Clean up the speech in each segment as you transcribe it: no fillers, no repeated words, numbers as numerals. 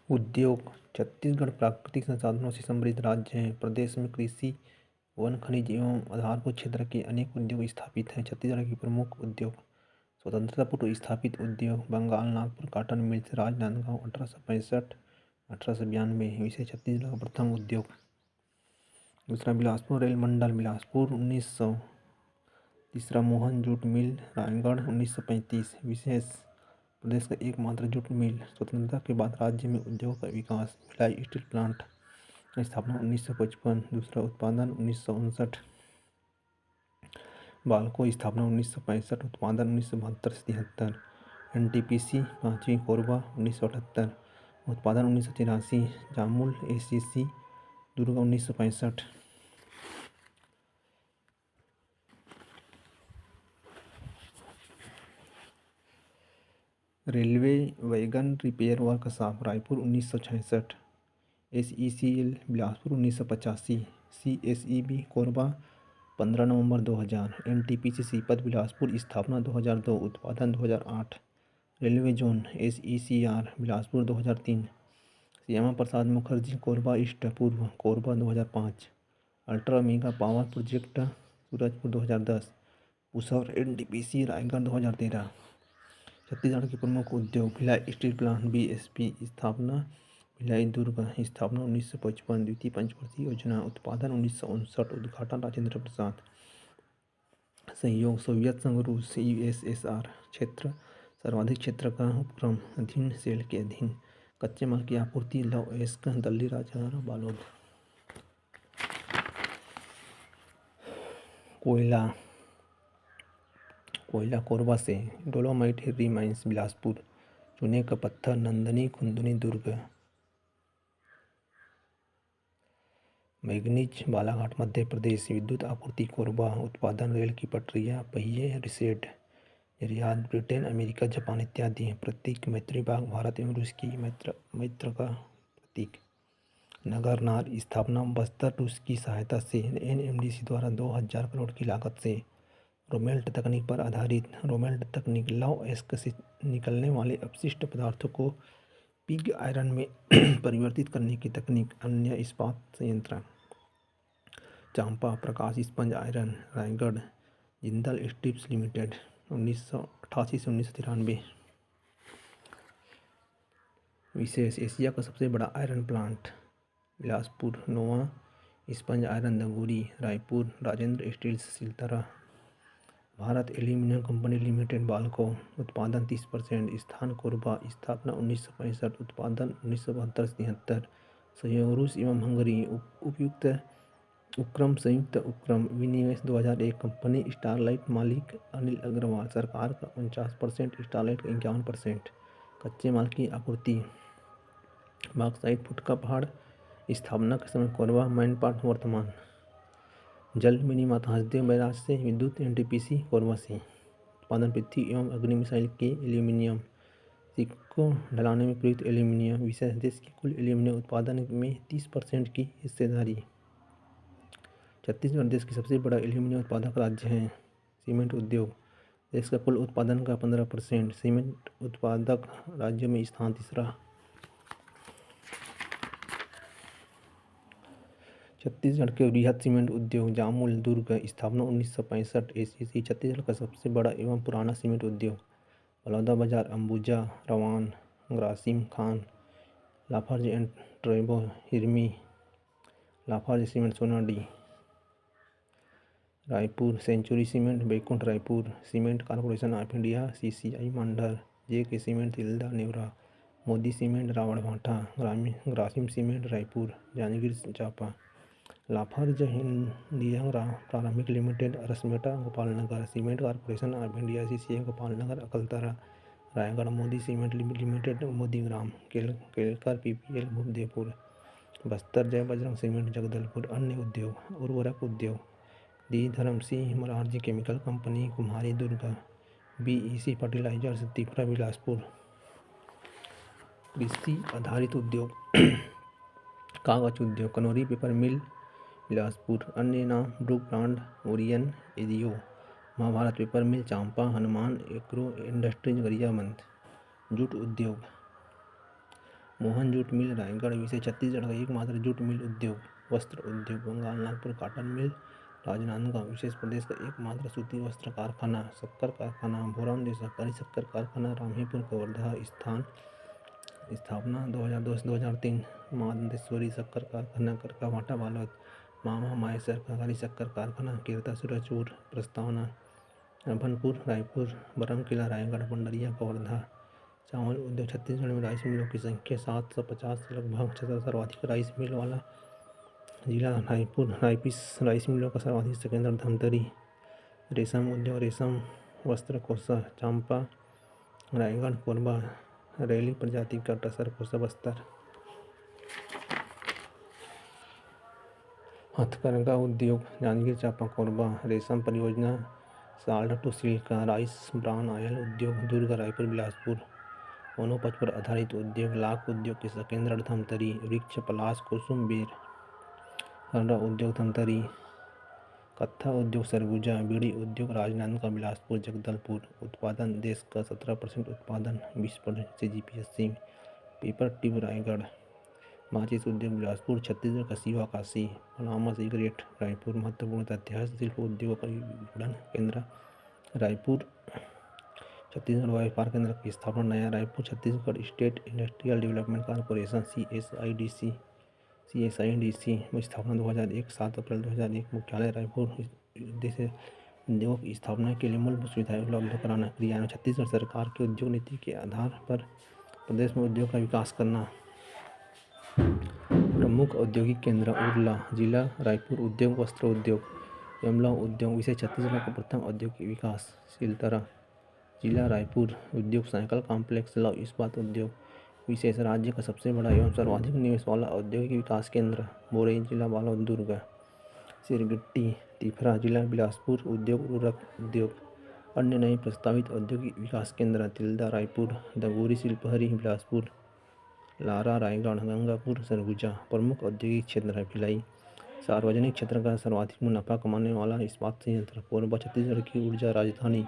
उद्योग। छत्तीसगढ़ प्राकृतिक संसाधनों से समृद्ध राज्य है। प्रदेश में कृषि, वन, खनिज एवं आधारभूत क्षेत्र के अनेक उद्योग स्थापित हैं। छत्तीसगढ़ के प्रमुख उद्योग। स्वतंत्रता पूर्व स्थापित उद्योग: बंगाल नागपुर कॉटन मिल्स, राजनांदगांव 1865 1892। विशेष छत्तीसगढ़ का प्रथम उद्योग। दूसरा बिलासपुर रेल मंडल, बिलासपुर 1900। तीसरा मोहन जूट मिल, रायगढ़ 1935। विशेष प्रदेश का एकमात्र जूट मिल। स्वतंत्रता के बाद राज्य में उद्योग का विकास। भिलाई स्टील प्लांट स्थापना 1955। दूसरा उत्पादन 1959। बाल्को स्थापना 1965। उत्पादन 1972-73। एनटीपीसी पाँचवीं कोरबा 1978। उत्पादन 1983। Jamul ACC Durg 1965। Railway wagon repair workshop Raipur 1966। SECL Bilaspur 1985। CSEB Korba 15 नवंबर 2000। एनटीपीसी सीपत बिलासपुर स्थापना 2002। उत्पादन 2008। Railway zone SECR Bilaspur 2003। Shyama Prasad Mukherjee Korba east पूर्व Korba 2005। Ultra mega power project Surajpur 2010। Pusaur NTPC Raigarh 2013। Chhattisgarh के प्रमुख उद्योग। भिलाई स्टील प्लांट बीएसपी स्थापना। भिलाई दुर्ग स्थापना 1955। द्वितीय पंचवर्षीय योजना। उत्पादन 1959। उद्घाटन राजेंद्र प्रसाद। सहयोग सोवियत संघ, रूस, यूएसएसआर। क्षेत्र सर्वाधिक क्षेत्र का उपक्रम अधीन सेल के अधीन। कच्चे माल की आपूर्ति लौह अयस्क दल्ली राजहरा बालोद। कोयला कोरबा से। Dolomite Hirri mines Bilaspur. चूने का पत्थर नंदनी खुंदनी दुर्ग। मैग्नीज बालाघाट मध्य प्रदेश। विद्युत आपूर्ति कोरबा। उत्पादन रेल की पटरियाँ, पहिए, रिसेट। निर्यात ब्रिटेन, अमेरिका, जापान इत्यादि। प्रतीक मैत्री बाग भारत एवं रूस की मैत्र का प्रतीक। नगरनार स्थापना बस्तर रूस की सहायता से। एनएमडीसी द्वारा 2000 करोड़ की लागत से। रोमेल्ट तकनीक पर आधारित। रोमेल्ट तकनीक लौह अयस्क से निकलने वाले अपशिष्ट पदार्थों को पिग आयरन में परिवर्तित करने की तकनीक। अन्य इस्पात संयंत्र। Champa Prakash sponge iron Raigarh. Jindal steels limited 1988 से 1993। विशेष एशिया का सबसे बड़ा iron plant Bilaspur. Nova sponge iron Dangori Raipur. Rajendra steels Siltara. Bharat aluminium company limited Balco. उत्पादन 30%। स्थान कोरबा। स्थापना 1965। उत्पादन 1972-73। सहयोग रूस एवं हंगरी। उपयुक्त उपक्रम संयुक्त उपक्रम। विनिवेश 2001। कंपनी स्टरलाइट मालिक अनिल अग्रवाल। सरकार का 49%, स्टरलाइट का 51%। कच्चे माल की आपूर्ति। बॉक्साइट फुटका पहाड़। स्थापना के समय कोरबा मैनपाट वर्तमान। जल मिनी माता हसदेव बैराज से विद्युत। एनटीपीसी कोरबा से। उत्पादन पृथ्वी एवं अग्नि मिसाइल के एल्यूमिनियम। सिक्कों ढलाने में प्रयुक्त एल्यूमिनियम। विशेष देश की कुल एल्यूमिनियम उत्पादन में 30% की हिस्सेदारी। छत्तीसगढ़ देश की सबसे बड़ा एल्यूमिनियम उत्पादक राज्य है। सीमेंट उद्योग। देश का कुल उत्पादन का 15%। सीमेंट उत्पादक राज्यों में स्थान तीसरा। छत्तीसगढ़ के वृहद सीमेंट उद्योग। जामुल दुर्ग स्थापना 1965। एसीसी छत्तीसगढ़ का सबसे बड़ा एवं पुराना सीमेंट उद्योग। बलौदाबाजार अंबुजा रवान ग्रासिम खान। लाफार्ज एंड ट्रेबो Hirmi. Lafarge cement Sonadih Raipur. Century cement Baikunth Raipur. Cement corporation of India CCI Mandhar. JK cement Tilda Newra. Modi cement Rawanbhata. Grasim cement Raipur Janjgir Champa. Lafarge India प्रारंभिक limited Arasmeta Gopalnagar. Cement corporation of India CCI Gopalnagar Akaltara Raigarh. Modi cement limited Modigram. Kelkar PPL Bhupdevpur. Bastar Jai Bajrang cement Jagdalpur. अन्य उद्योग। उर्वरक उद्योग। D Dharam Singh Morarji chemical company Kumhari Durg. BEC fertilisers Tifra Bilaspur. कृषि आधारित उद्योग। कागज उद्योग। Kanauri paper mill Bilaspur. अन्य नाम ब्रुक ब्रांड ओरियन एजियो। Mahabharat paper mill Champa. Hanuman agro industries Gariaband. Jute उद्योग। Mohan jute mill Raigarh. विषय छत्तीसगढ़ का एकमात्र जूट मिल उद्योग। वस्त्र उद्योग बंगाल नागपुर कॉटन मिल राजनांदगांव। विशेष प्रदेश का एकमात्र सूती वस्त्र कारखाना। शक्कर कारखाना भोराम देव सहकारी शक्कर कारखाना रामहीपुर कवर्धा। स्थापना 2002-2003। माँ दंतेश्वरी शक्कर कारखाना करका-भाटा बालोद। मामा माहेश्वर सहकारी शक्कर कारखाना केरता सूरजपुर। प्रस्तावना रभनपुर रायपुर बरमकेला रायगढ़ पंडरिया कवर्धा। चावल उद्योग छत्तीसगढ़ में राइस मिलों की संख्या 750 से लगभग। सर्वाधिक राइस मिल वाला जिला रायपुर। राइस मिलों का सर्वाधिक केंद्र धमतरी। रेशम उद्योग रेशम वस्त्र कोसा चांपा रायगढ़ कोरबा। रैली प्रजाति का टसर कोसा बस्तर। हथकरघा उद्योग जांजगीर चांपा कोरबा। रेशम परियोजना salt to silk. Rice bran oil उद्योग दुर्ग रायपुर बिलासपुर। वनोपज पर आधारित उद्योग लाख उद्योग के केंद्र धमतरी। वृक्ष पलाश कुसुम बेर। हर्रा उद्योग धमतरी। कत्था उद्योग सरगुजा। बीड़ी उद्योग राजनांदगांव बिलासपुर जगदलपुर। उत्पादन देश का 17% उत्पादन 20% से जीपीएससी। Paper tube Raigarh. माचिस उद्योग बिलासपुर छत्तीसगढ़ का शिवा काशी। Panama cigarette Raipur. महत्वपूर्ण तथ्य शिल्प उद्योगों का विपणन केंद्र रायपुर। छत्तीसगढ़ व्यापार केंद्र की स्थापना नया Raipur. Chhattisgarh state industrial development corporation CSIDC में स्थापना 2001 7 अप्रैल 2001। मुख्यालय रायपुर। उद्देश्य उद्योगों की स्थापना के लिए मूलभूत सुविधाएं उपलब्ध कराना। क्रियान्वयन छत्तीसगढ़ सरकार की उद्योग नीति के आधार पर प्रदेश में उद्योग का विकास करना। प्रमुख औद्योगिक केंद्र उरला जिला रायपुर। उद्योग वस्त्र उद्योग यमला उद्योग। विषय छत्तीसगढ़ का प्रथम औद्योगिक विकास। सिलतरा जिला रायपुर। उद्योग साइकिल कॉम्प्लेक्स लौह इस्पात उद्योग। विशेष राज्य का सबसे बड़ा एवं सर्वाधिक निवेश वाला औद्योगिक विकास केंद्र। बोरई जिला बालोद दुर्ग। सिरगिट्टी तिफरा जिला बिलासपुर। उद्योग उर्वरक उद्योग। अन्य नए प्रस्तावित औद्योगिक विकास केंद्र तिल्दा रायपुर। दगोरी शिल्पहरी बिलासपुर। लारा रायगढ़। गंगापुर सरगुजा। प्रमुख औद्योगिक क्षेत्र है भिलाई। सार्वजनिक क्षेत्र का सर्वाधिक मुनाफा कमाने वाला इस्पात संयंत्र कोरबा। छत्तीसगढ़ की ऊर्जा राजधानी।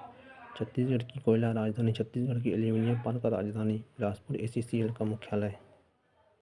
छत्तीसगढ़ की कोयला राजधानी। छत्तीसगढ़ की एल्यूमिनियम पान का राजधानी। बिलासपुर ACCL का मुख्यालय।